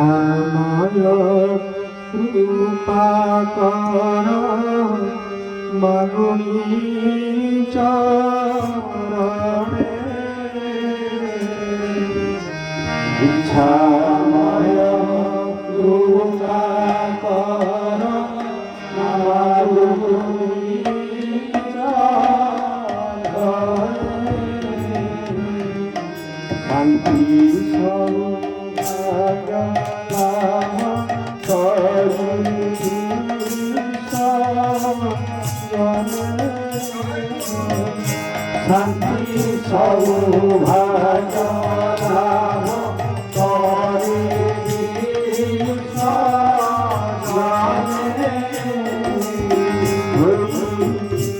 ইচ্ছাময় কৃপাকর মাগুনি চরণে ইচ্ছাময় কৃপাকর মাগুনি চরণে শান্তি শান্তি সৌভাগ্য লাভ করে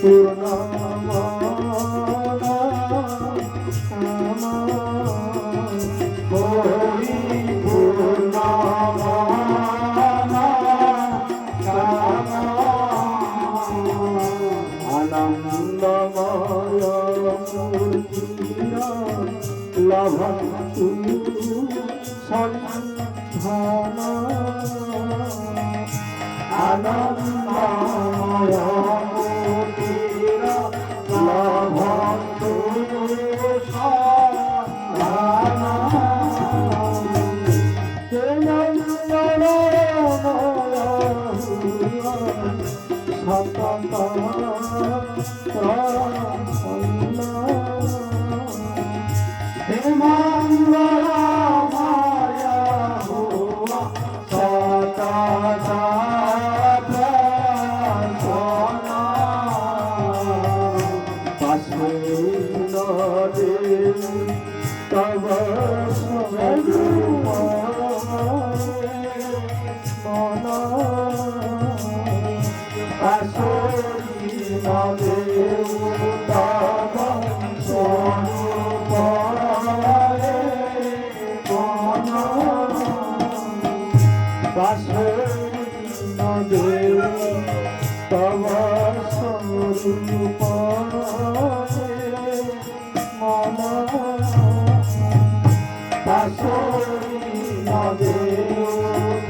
পূর্ণ লভন্তু সন্ধান আনন্দময় মূর্তির লভন্তু সন্ধান সতত তব মন আসরি নদে তব স্বরূপরে মন আসরি নদে তব স্বরূপরে মন আসরি নদে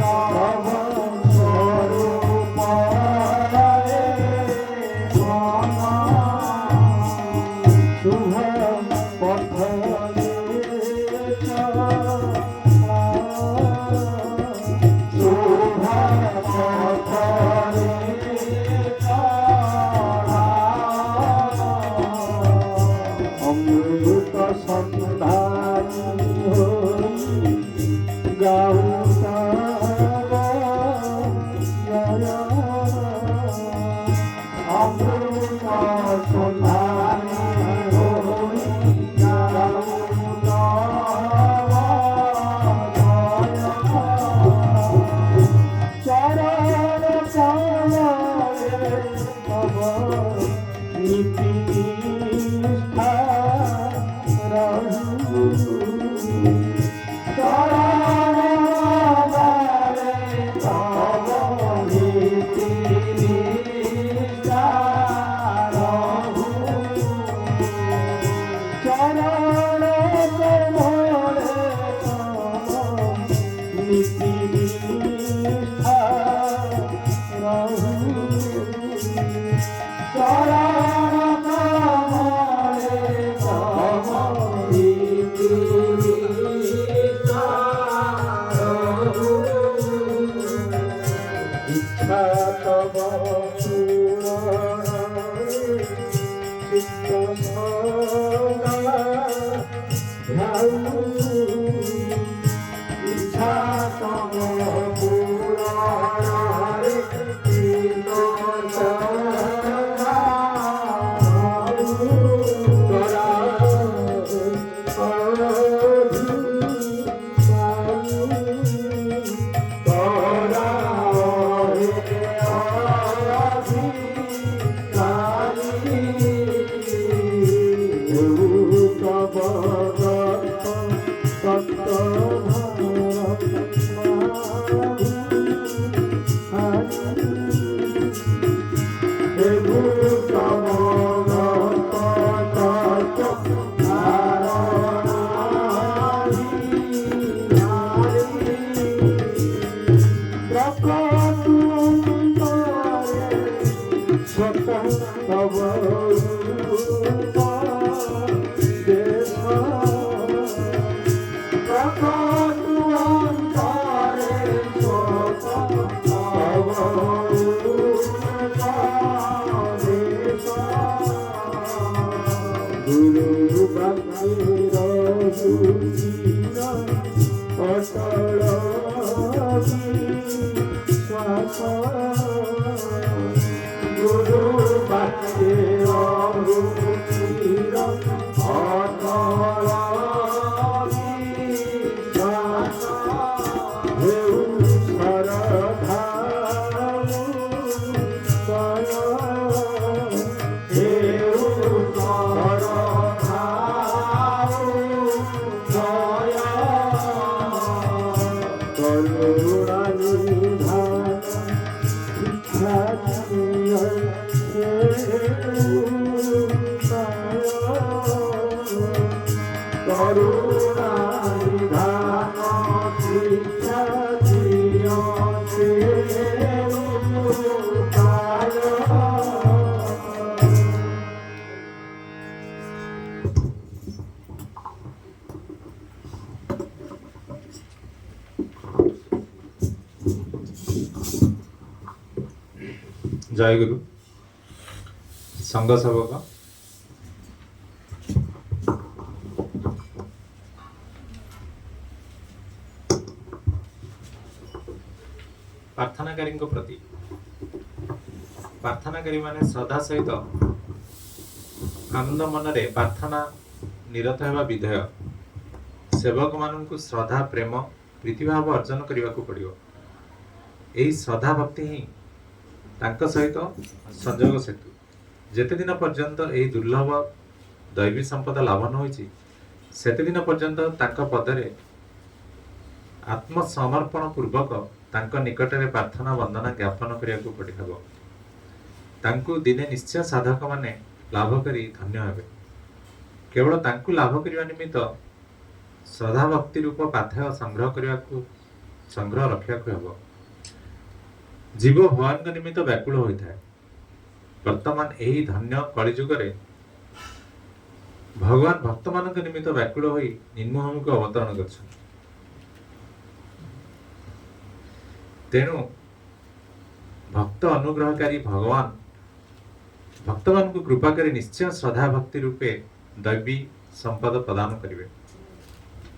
তব স্বরূপরে মন শুভ পথে শুভ পথে অমৃত সন্ধানী অমৃত সন্ধানী চরণ তব নীতি নিষ্ঠা রহু ইচ্ছা তব চিত্ত ইচ্ছা তব পুরাণে তব রূপ দেখা প্রকট অন্তরে শোক তব রূপ দেখা গুরু ভক্তির সুচির অটল বিশ্বাস গুরু ভক্তির সুচির অটল বিশ্বাস হেউ শ্রদ্ধা জয় গুরু সংঘ সেবক ପ୍ରାର୍ଥନାକାରୀ ପ୍ରତି ପ୍ରାର୍ଥନାକାରୀ ମାନେ ଶ୍ରଦ୍ଧା ସହିତ ଆନନ୍ଦ ମନରେ ପ୍ରାର୍ଥନା ନିରତ ହେବା ବିଧେୟ ସେବକ ମାନଙ୍କୁ ଶ୍ରଦ୍ଧା ପ୍ରେମ ପ୍ରୀତିଭାବ ଅର୍ଜନ କରିବାକୁ ପଡ଼ିବ। ଏହି ଶ୍ରଦ୍ଧା ଭକ୍ତି ହିଁ ତାଙ୍କ ସହିତ ସଂଯୋଗ ସେତୁ। ଯେତେ ଦିନ ପର୍ଯ୍ୟନ୍ତ ଏହି ଦୁର୍ଲଭ ଦୈବୀ ସମ୍ପଦ ଲାଭ ନ ହୋଇଛି ସେତେ ଦିନ ପର୍ଯ୍ୟନ୍ତ ତାଙ୍କ ପଦରେ ଆତ୍ମସମର୍ପଣ ପୂର୍ବକ ତାଙ୍କ ନିକଟରେ ପ୍ରାର୍ଥନା ବନ୍ଦନା ଜ୍ଞାପନ କରିବାକୁ ପଡ଼ିବ। ତାଙ୍କୁ ଦିନେ ନିଶ୍ଚୟ ସାଧକମାନେ ଲାଭ କରି ଧନ୍ୟ ହେବେ। କେବଳ ତାଙ୍କୁ ଲାଭ କରିବା ନିମିତ୍ତ ଶ୍ରଦ୍ଧା ଭକ୍ତି ରୂପ ପାଥେୟ ସଂଗ୍ରହ ରଖିବାକୁ ହେବ। ଜୀବ ଭଗବାନଙ୍କ ନିମିତ୍ତ ବ୍ୟାକୁଳ ହୋଇଥାଏ। ବର୍ତ୍ତମାନ ଏହି ଧନ୍ୟ କଳିଯୁଗରେ ଭଗବାନ ଭକ୍ତମାନଙ୍କ ନିମିତ୍ତ ବ୍ୟାକୁଳ ହୋଇ ନିମ୍ନଭୂମିକୁ ଅବତରଣ କରିଛନ୍ତି। ତେଣୁ ଭକ୍ତ ଅନୁଗ୍ରହକାରୀ ଭଗବାନ ଭକ୍ତମାନଙ୍କୁ କୃପା କରି ନିଶ୍ଚୟ ଶ୍ରଦ୍ଧା ଭକ୍ତି ରୂପେ ଦୈବୀ ସମ୍ପଦ ପ୍ରଦାନ କରିବେ।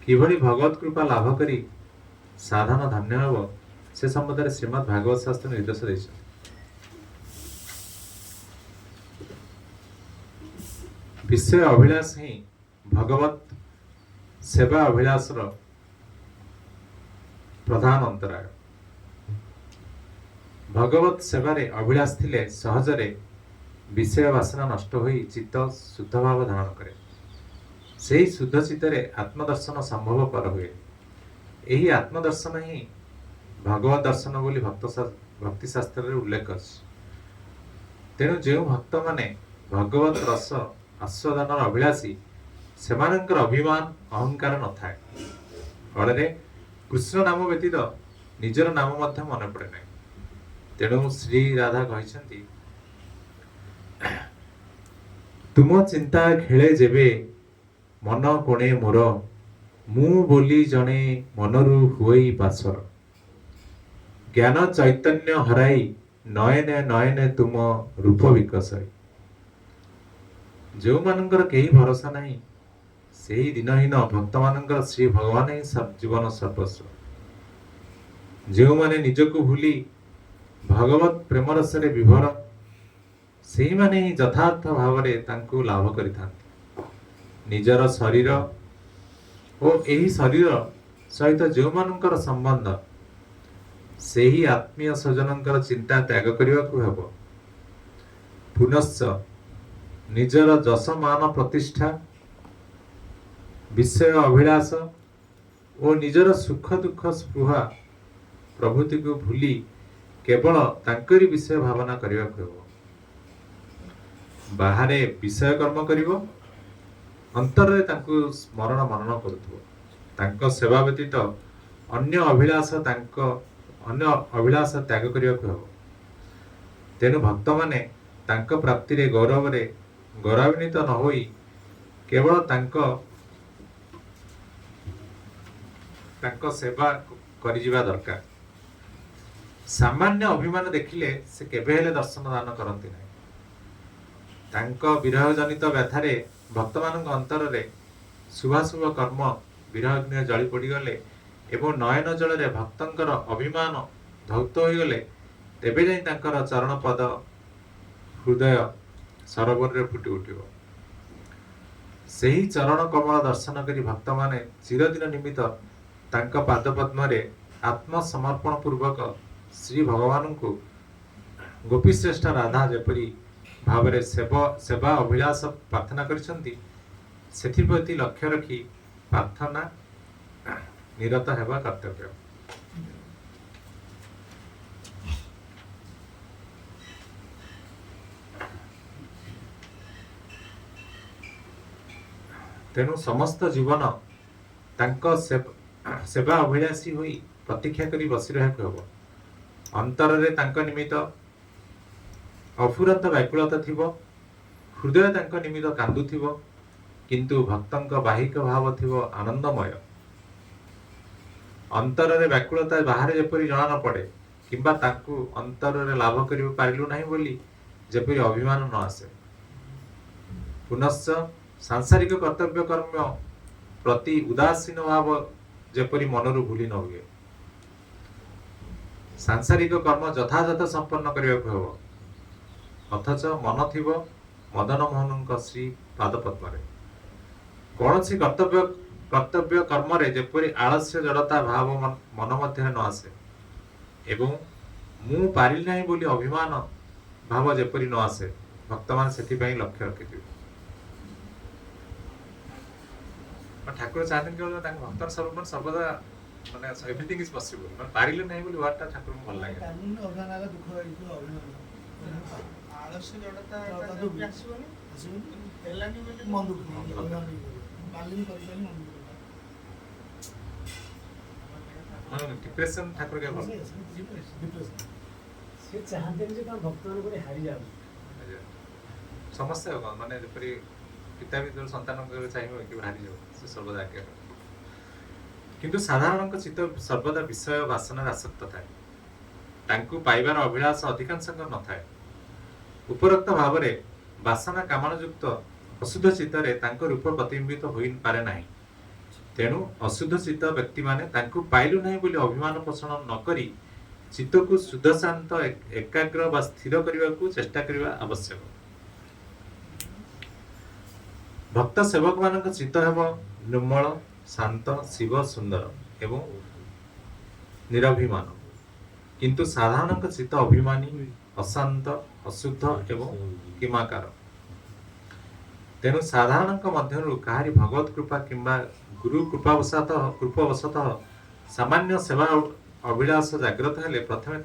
କିଭଳି ଭଗବତ କୃପା ଲାଭ କରି ସାଧନ ଧନ୍ୟ ହେବ ସେ ସମ୍ବନ୍ଧରେ ଶ୍ରୀମଦ୍ ଭାଗବତ ଶାସ୍ତ୍ର ନିର୍ଦ୍ଦେଶ ଦେଇଛନ୍ତି। ବିଷୟ ଅଭିଳାଷ ହିଁ ଭଗବତ ସେବା ଅଭିଳାଷର ପ୍ରଧାନ ଅନ୍ତରାୟ। ଭଗବତ ସେବାରେ ଅଭିଳାଷ ଥିଲେ ସହଜରେ ବିଷୟ ବାସନା ନଷ୍ଟ ହୋଇ ଚିତ୍ତ ଶୁଦ୍ଧ ଭାବ ଧାରଣ କରେ। ସେହି ଶୁଦ୍ଧ ଚିତ୍ତରେ ଆତ୍ମଦର୍ଶନ ସମ୍ଭବପର ହୁଏ। ଏହି ଆତ୍ମଦର୍ଶନ ହିଁ ଭଗବତ ଦର୍ଶନ ବୋଲି ଭକ୍ତି ଶାସ୍ତ୍ରରେ ଉଲ୍ଲେଖ ଅଛି। ତେଣୁ ଯେଉଁ ଭକ୍ତମାନେ ଭଗବତ ରସ ଆସ୍ୱାଦନର ଅଭିଳାଷୀ ସେମାନଙ୍କର ଅଭିମାନ ଅହଙ୍କାର ନଥାଏ। ଫଳରେ କୃଷ୍ଣ ନାମ ବ୍ୟତୀତ ନିଜର ନାମ ମଧ୍ୟ ମନେ ପଡ଼େ ନାହିଁ। ତେଣୁ ଶ୍ରୀ ରାଧା କହିଛନ୍ତି, ତୁମ ଚିନ୍ତା ଖେଳେ ଯେବେ ମନ କୋଣେ ମୋର, ମୁଁ ବୋଲି ଜଣେ ମନରୁ ହୁଏଇ ପାସର। ଜ୍ଞାନ ଚୈତନ୍ୟ ହରାଇ ନୟନେ ନୟନେ ତୁମ ରୂପ ବିକଶଇ। ଯେଉଁମାନଙ୍କର କେହି ଭରସା ନାହିଁ ସେହି ଦିନହୀନ ଭକ୍ତମାନଙ୍କର ଶ୍ରୀ ଭଗବାନ ହିଁ ଜୀବନ ସର୍ବସ୍ୱ। ଯେଉଁମାନେ ନିଜକୁ ଭୁଲି ଭଗବତ ପ୍ରେମ ରସରେ ବିଭୋର ସେହିମାନେ ହିଁ ଯଥାର୍ଥ ଭାବରେ ତାଙ୍କୁ ଲାଭ କରିଥାନ୍ତି। ନିଜର ଶରୀର ଓ ଏହି ଶରୀର ସହିତ ଯେଉଁମାନଙ୍କର ସମ୍ବନ୍ଧ ସେହି ଆତ୍ମୀୟ ସ୍ୱଜନଙ୍କର ଚିନ୍ତା ତ୍ୟାଗ କରିବାକୁ ହେବ। ପୁନଶ୍ଚ ନିଜର ଯଶ ମାନ ପ୍ରତିଷ୍ଠା ବିଷୟ ଅଭିଳାଷ ଓ ନିଜର ସୁଖ ଦୁଃଖ ସ୍ପୃହା ପ୍ରଭୃତିକୁ ଭୁଲି କେବଳ ତାଙ୍କରି ବିଷୟ ଭାବନା କରିବାକୁ ହେବ। ବାହାରେ ବିଷୟ କର୍ମ କରିବ, ଅନ୍ତରରେ ତାଙ୍କୁ ସ୍ମରଣ ମନନ କରୁଥିବ। ତାଙ୍କ ସେବା ବ୍ୟତୀତ ଅନ୍ୟ ଅଭିଳାଷ ତ୍ୟାଗ କରିବାକୁ ହେବ। ତେଣୁ ଭକ୍ତମାନେ ତାଙ୍କ ପ୍ରାପ୍ତିରେ ଗୌରବରେ ଗୌରବାନ୍ୱିତ ନ ହୋଇ କେବଳ ତାଙ୍କ ସେବା କରିଯିବା ଦରକାର। ସାମାନ୍ୟ ଅଭିମାନ ଦେଖିଲେ ସେ କେବେ ହେଲେ ଦର୍ଶନ ଦାନ କରନ୍ତି ନାହିଁ। ତାଙ୍କ ବିରହ ଜନିତ ବ୍ୟଥାରେ ଭକ୍ତମାନଙ୍କ ଅନ୍ତରରେ ଶୁଭାଶୁଭ କର୍ମ ବିରହଗ୍ନିରେ ଜଳି ପୋଡ଼ିଗଲେ ଏବଂ ନୟନ ଜଳରେ ଭକ୍ତଙ୍କର ଅଭିମାନ ଧୌତ ହୋଇଗଲେ ତେବେ ଯାଇ ତାଙ୍କର ଚରଣ ପଦ ହୃଦୟ ସରୋବରରେ ଫୁଟି ଉଠିବ। ସେହି ଚରଣ କମଳ ଦର୍ଶନ କରି ଭକ୍ତମାନେ ଚିରଦିନ ନିମିତ୍ତ ତାଙ୍କ ପାଦ ପଦ୍ମରେ ଆତ୍ମସମର୍ପଣ ପୂର୍ବକ ଶ୍ରୀ ଭଗବାନଙ୍କୁ ଗୋପୀଶ୍ରେଷ୍ଠ ରାଧା ଯେପରି ଭାବରେ ସେବା ଅଭିଳାଷ ପ୍ରାର୍ଥନା କରିଛନ୍ତି ସେଥିପ୍ରତି ଲକ୍ଷ୍ୟ ରଖି ପ୍ରାର୍ଥନା ନିରତ ହେବା କର୍ତ୍ତବ୍ୟ। ତେଣୁ ସମସ୍ତ ଜୀବନ ତାଙ୍କ ସେବା ଅଭିଳାଷୀ ହୋଇ ପ୍ରତୀକ୍ଷା କରି ବସି ରହିବାକୁ ହେବ। ଅନ୍ତରରେ ତାଙ୍କ ନିମିତ୍ତ ଅଫୁରନ୍ତ ବ୍ୟାକୁଳତା ଥିବ, ହୃଦୟ ତାଙ୍କ ନିମିତ୍ତ କାନ୍ଦୁଥିବ, କିନ୍ତୁ ଭକ୍ତଙ୍କ ବାହିକ ଭାବ ଥିବ ଆନନ୍ଦମୟ। ଅନ୍ତରରେ ବ୍ୟାକୁଳତା ବାହାରେ ଯେପରି ଜଣା ନ ପଡେ କିମ୍ବା ତାଙ୍କୁ ଅନ୍ତରରେ ଲାଭ କରି ପାରିଲୁ ନାହିଁ ବୋଲି ଯେପରି ଅଭିମାନ ନ ଆସେ। ପୁନଶ୍ଚ ସାଂସାରିକ କର୍ତ୍ତବ୍ୟ କର୍ମ ପ୍ରତି ଉଦାସୀନ ଭାବ ଯେପରି ମନରୁ ଭୁଲି ନ ହୁଏ। ସାଂସାରିକ କର୍ମ ଯଥାଯଥ ସମ୍ପନ୍ନ କରିବାକୁ ହେବ, ଅଥଚ ମନ ଥିବ ମଦନ ମୋହନଙ୍କ ଶ୍ରୀ ପାଦପଦ୍ମରେ। କୌଣସି କର୍ତ୍ତବ୍ୟ କର୍ମରେ ଯେପରି ଆଳସ୍ୟ ଜଡ଼ତା ଭାବ ମନ ମଧ୍ୟରେ ନ ଆସେ ଏବଂ ମୁଁ ପାରିଲି ନାହିଁ ବୋଲି ଅଭିମାନ ଭାବ ଯେପରି ନ ଆସେ, ଭକ୍ତମାନେ ସେଥିପାଇଁ ଲକ୍ଷ୍ୟ ରଖିଥିବେ। ଠାକୁର ଚାହାନ୍ତି କେବଳ ତାଙ୍କ ଭକ୍ତର ସର୍ବଦା ମାନେ ଏଭ୍ରିଥିଙ୍ଗ ଇଜ ପସିବଲ, ମାନେ ପାରିଲେ ନାହିଁ ବୋଲି ୱାର୍ଡଟା ଠାକୁରଙ୍କୁ ଭଲ ଲାଗେ। ଆଳସ୍ୟ ଜଡ଼ତା ଆସିବନି, ହେଲାନି ବୋଲି ମନ ଦୁଃଖ ଡିପ୍ରେସନ ଠାକୁର କେବଳ ସେ ଚାହାନ୍ତିନି ଯେ ତାଙ୍କ ଭକ୍ତମାନେ ଗୋଟେ ହାରିଯାଆନ୍ତୁ। ସମସ୍ୟା କଣ ମାନେ ଯେପରି ପିତା ବି ସନ୍ତାନଙ୍କ ଚାହିଁବ କି ହାରିଯାଉ, ସେ ସର୍ବଦା ଆଜ୍ଞା। କିନ୍ତୁ ସାଧାରଣଙ୍କ ଚିତ୍ତ ସର୍ବଦା ବିଷୟ ବାସନାରେ ଆସକ୍ତ ଥାଏ, ତାଙ୍କୁ ପାଇବାର ଅଭିଳାଷ ଅଧିକାଂଶଙ୍କ ନଥାଏ। ଉପରୋକ୍ତ ଭାବରେ ବାସନା କାମନା ଯୁକ୍ତ ଅଶୁଦ୍ଧ ଚିତ୍ତରେ ତାଙ୍କ ରୂପ ପ୍ରତିବିମ୍ବିତ ହୋଇପାରେ ନାହିଁ। ତେଣୁ ଅଶୁଦ୍ଧ ଚିତ୍ତ ବ୍ୟକ୍ତିମାନେ ତାଙ୍କୁ ପାଇଲୁ ନାହିଁ ବୋଲି ଅଭିମାନ ପୋଷଣ ନ କରି ଚିତ୍ତକୁ ଶୁଦ୍ଧ ଶାନ୍ତ ଏକାଗ୍ର ବା ସ୍ଥିର କରିବାକୁ ଚେଷ୍ଟା କରିବା ଆବଶ୍ୟକ। ଭକ୍ତ ସେବକ ମାନଙ୍କ ଚିତ୍ତ ହେବ ନିର୍ମଳ, ଶାନ୍ତ, ଶିବ ସୁନ୍ଦର ଏବଂ ନିରଭିମାନ, କିନ୍ତୁ ସାଧାରଣଙ୍କ ଚିତ୍ତ ଅଭିମାନୀ, ଅଶାନ୍ତ, ଅଶୁଦ୍ଧ ଏବଂ କିମାକାର। ତେଣୁ ସାଧାରଣଙ୍କ ମଧ୍ୟରୁ କାହାରି ଭଗବତ କୃପା କିମ୍ବା ଗୁରୁ କୃପବଶତଃ ସାମାନ୍ୟ ସେବା ଅଭିଳାଷ ଜାଗ୍ରତ ହେଲେ ପ୍ରଥମେ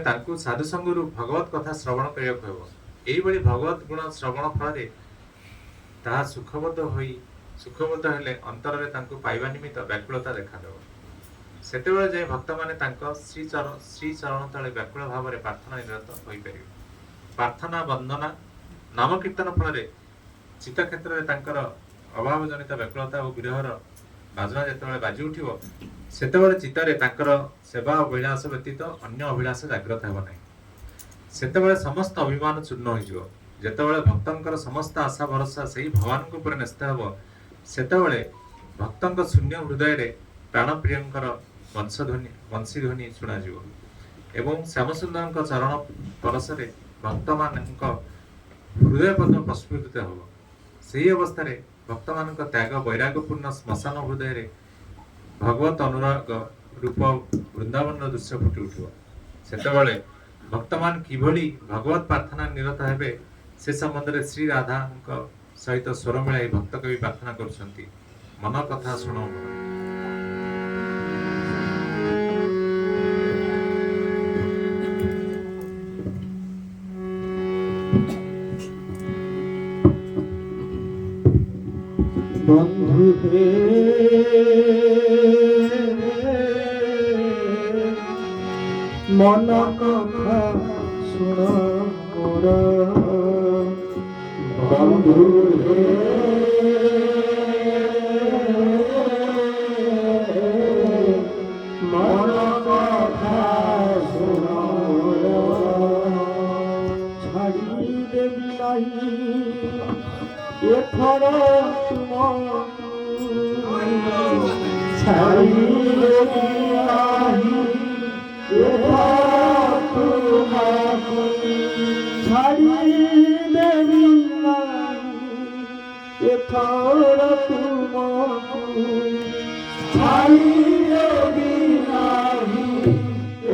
ତାଙ୍କୁ ସାଧୁସଙ୍ଗରୁ ଭଗବତ କଥା ଶ୍ରବଣ କରିବାକୁ ହେବ। ଏଇଭଳି ଭଗବତ ଗୁଣ ଶ୍ରବଣ ଫଳରେ ତାହା ସୁଖବୋଧ ହେଲେ ଅନ୍ତରରେ ତାଙ୍କୁ ପାଇବା ନିମିତ୍ତ ବ୍ୟାକୁଳତା ଦେଖାଦେବ। ସେତେବେଳେ ଯାଇ ଭକ୍ତମାନେ ତାଙ୍କ ଶ୍ରୀଚରଣ ତଳେ ବ୍ୟାକୁଳ ଭାବରେ ପ୍ରାର୍ଥନା ନିରତ ହୋଇପାରିବେ। ପ୍ରାର୍ଥନା, ବନ୍ଦନା, ନାମ କୀର୍ତ୍ତନ ଫଳରେ ଚିତ୍ତ କ୍ଷେତ୍ରରେ ତାଙ୍କର ଅଭାବ ଜନିତ ବ୍ୟାକୁଳତା ଓ ବିରହର ବାଜନା ଯେତେବେଳେ ବାଜି ଉଠିବ, ସେତେବେଳେ ଚିତ୍ତରେ ତାଙ୍କର ସେବା ଅଭିଳାଷ ବ୍ୟତୀତ ଅନ୍ୟ ଅଭିଳାଷ ଜାଗ୍ରତ ହେବ ନାହିଁ। ସେତେବେଳେ ସମସ୍ତ ଅଭିମାନ ଚୂର୍ଣ୍ଣ ହୋଇଯିବ। ଯେତେବେଳେ ଭକ୍ତଙ୍କର ସମସ୍ତ ଆଶା ଭରସା ସେହି ଭଗବାନଙ୍କ ଉପରେ ନ୍ୟସ୍ତ ହେବ, ସେତେବେଳେ ଭକ୍ତଙ୍କ ଶୂନ୍ୟ ହୃଦୟରେ ପ୍ରାଣପ୍ରିୟଙ୍କର ବଂଶୀଧ୍ୱନି ଶୁଣାଯିବ ଏବଂ ଶ୍ୟାମସୁନ୍ଦରଙ୍କ ଚରଣ ପରଶରେ ଭକ୍ତମାନଙ୍କ ହୃଦୟ ପଦ୍ମ ପ୍ରସ୍ଫୁଟିତ ହେବ। ସେହି ଅବସ୍ଥାରେ ଭକ୍ତମାନଙ୍କ ତ୍ୟାଗ ବୈରାଗ୍ୟପୂର୍ଣ୍ଣ ଶ୍ମଶାନ ହୃଦୟରେ ଭଗବତ ଅନୁରାଗ ରୂପ ବୃନ୍ଦାବନର ଦୃଶ୍ୟ ଫୁଟି ଉଠିବ। ସେତେବେଳେ ଭକ୍ତମାନେ କିଭଳି ଭଗବତ ପ୍ରାର୍ଥନା ନିରତ ହେବେ ସେ ସମ୍ବନ୍ଧରେ ଶ୍ରୀ ରାଧାଙ୍କ ସହିତ ସ୍ୱର ମିଳାଇ ଭକ୍ତ କବି ପ୍ରାର୍ଥନା କରୁଛନ୍ତି। ମନ କଥା ଶୁଣ ମନ। বন্ধু হে মন কথা শুণ মোর বন্ধু হে মন কথা শুণ ছাড়ি দেবি নাই এথর তুমকু ছাড়ি দেবি নাই এথর তুমকু ছাড়ি দেবি নাই এথর তুমকু ছাড়ি দেবি নাই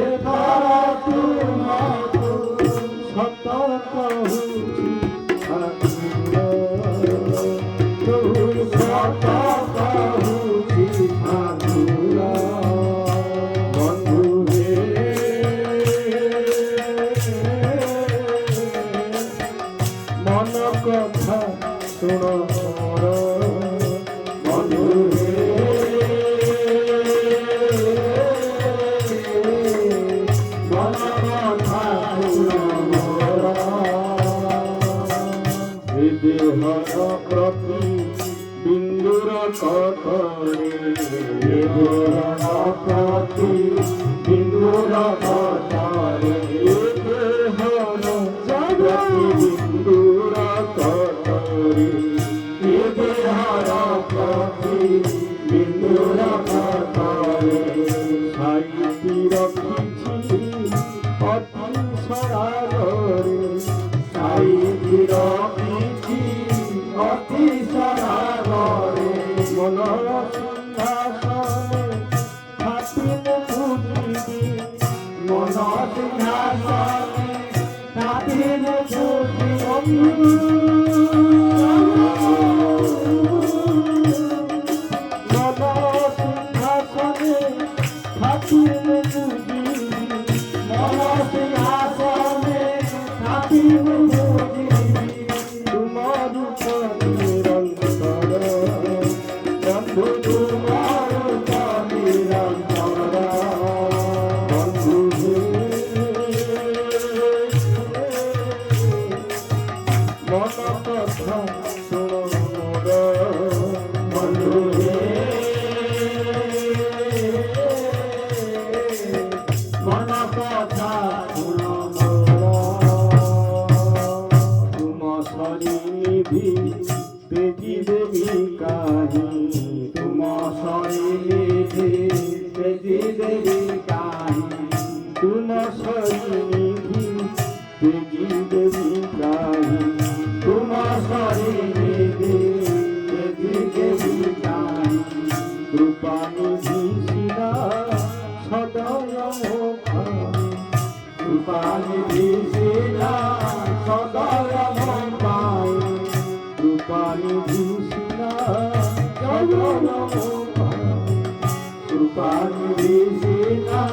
এথর তুমকু সত কহুছি মন কথা শুণ মোর বন্ধু হে মন কথা শুণ মোর দেহর প্রতি বিন্দুর কতরে দেহর প্রতি বিন্দুর কতরে দেহর প্রতি বিন্দুর কতরে দেহর প্রতি বিন্দুর কতরে সাইতি রখিছি অতি সরাগরে সাইতি রখিছি অতি সরাগরে মন সিংহাসনে থাকিলে বুঝিবি মন সিংহাসনে থাকিলে বুঝিবি মন সিংহাসনে থাকিলে বুঝিবি মন সিংহাসনে থাকিলে বুঝিবি তোমার নিরন্তর বন্ধু তোমার নিরন্তর বন্ধু মন কথা শুণ মোর বন্ধু মন কথা শুণ তুম সরিনিধি তেজি দেবী কাহি তুম সরিনিধি তেজি দেবী কাহি তুম সরিনিধি তেজি দেবী কাহি তুম সরিনিধি তেজি দেবী কাহি কৃপানিধি শিলা সদয় মোখা কৃপানিধি শিলা সদয় মোখায় কৃপানিধি শিলা সদয় মোখায় কৃপানিধি শিলা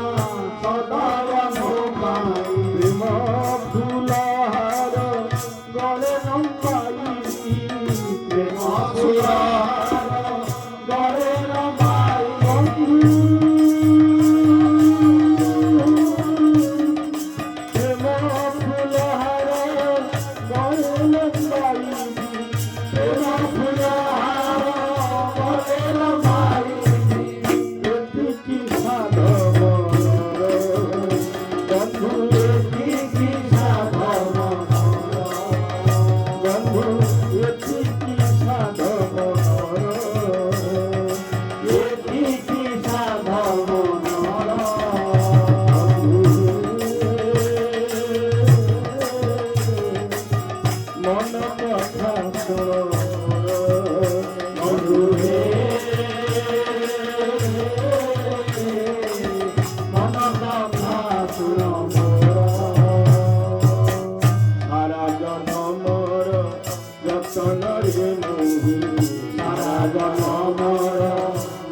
সদয় মোখায় প্রেম ফুলহার গলে লম্বাই প্রেম ফুলহার গলে লম্বাই প্রেম ফুলহার গলে লম্বাই প্রেম ফুলহার গলে লম্বাই কি সাধব বন্ধু কি সাধব বন্ধু কি সাধব কি সাধব মন কথা শুণ বন্ধু হে মন কথা শুণ সারা জনমর যতন রে মোহি সারা জনমর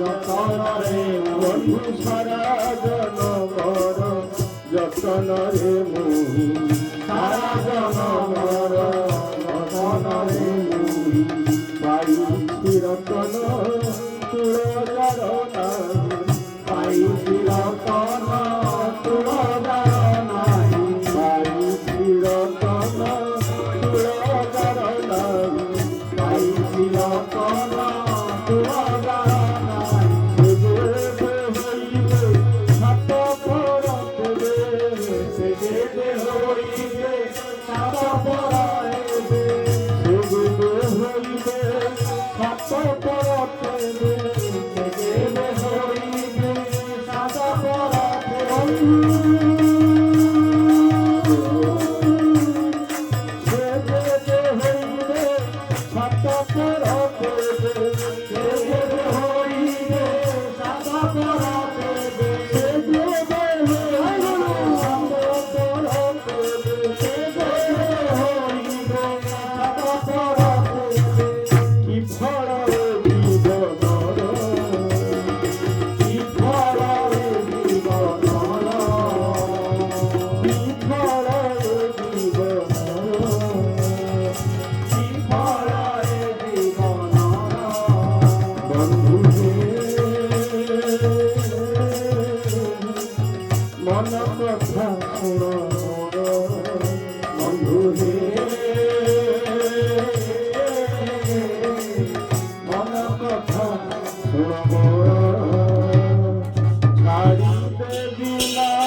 যতন রে বন্ধু সারা জনমর যতন রে মোহি সারা জনমর যতন রে মোহি পাই রতন মন কথা শুণ বন্ধু হে মন কথা শুণ ছাড়ি দেবি নাই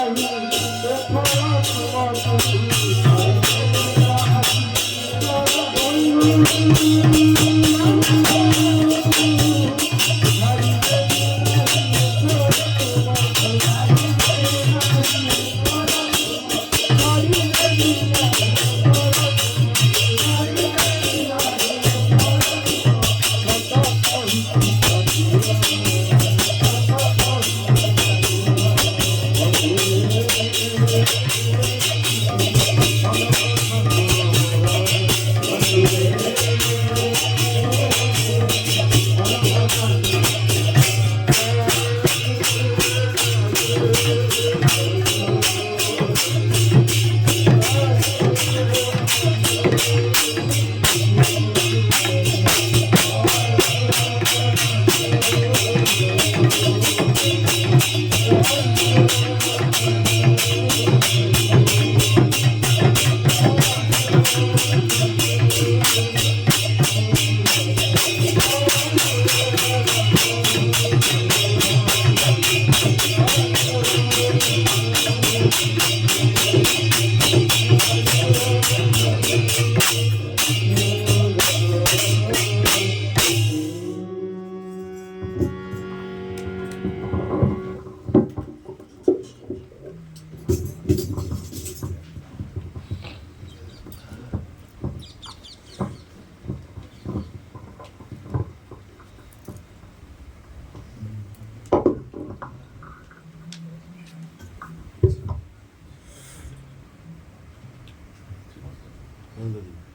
Anladım.